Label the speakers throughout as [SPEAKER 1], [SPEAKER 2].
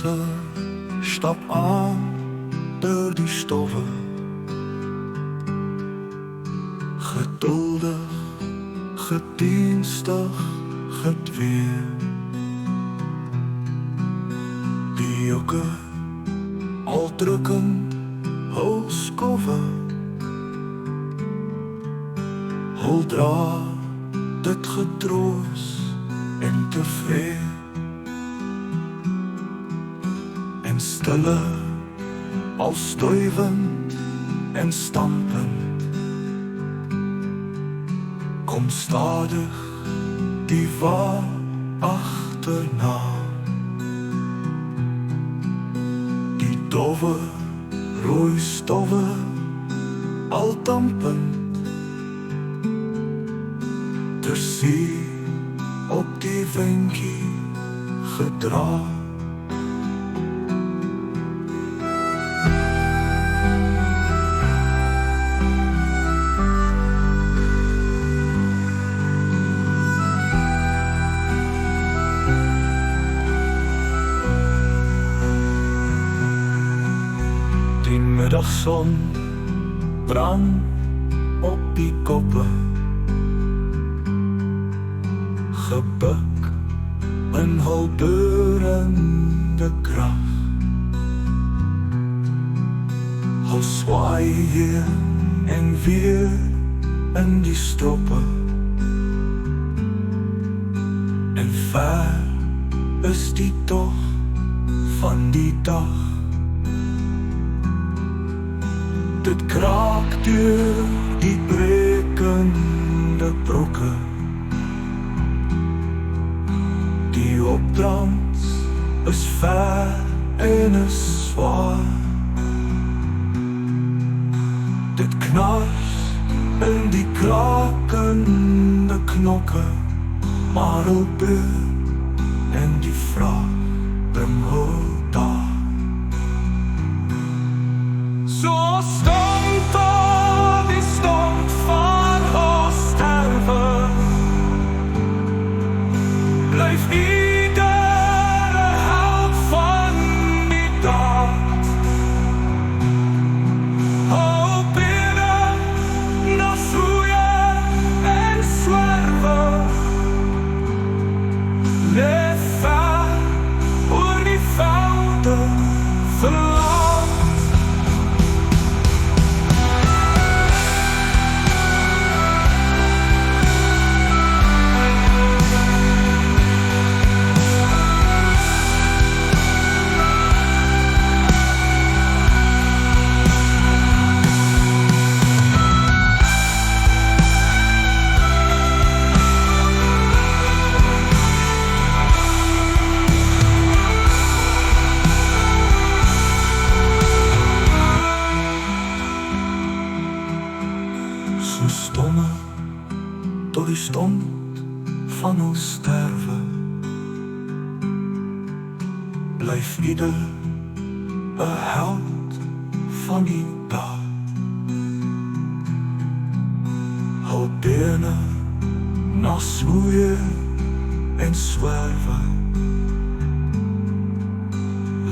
[SPEAKER 1] danser stap aan deur die stowwe, geduldig, gedienstig, gedwee. Die jokke al drukkend hul skowwe, hul dra dit getroos en tevree. En stille al stuivend en stampend, kom stadig die wa agterna. Die dowwe rooi stowwe al dampend, ter see op die wenkie gedra. Die middagson brand op die koppe, gebuk in hul beurende krag. Hul swaai hier en weer in die stroppe, en ver is die tog van die dag. Dit kraak deur die brekende brokke, die opbrand is ver en is zwaar. Dit knars in die krakende knokke, maar ook beur en die vraag bring hul daar. So stond al die stond van ons sterwe, blyf iedere held van die daad. Hou binnen na soeie en swerwe, leef ver oor die velde verlaat. So stomme tot die stond van ons sterwe, blyf ieder 'n held van die dag. Hou bene na snoeie en swerwe,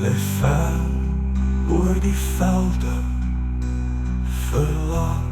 [SPEAKER 1] leef ver oor die velde verlaat.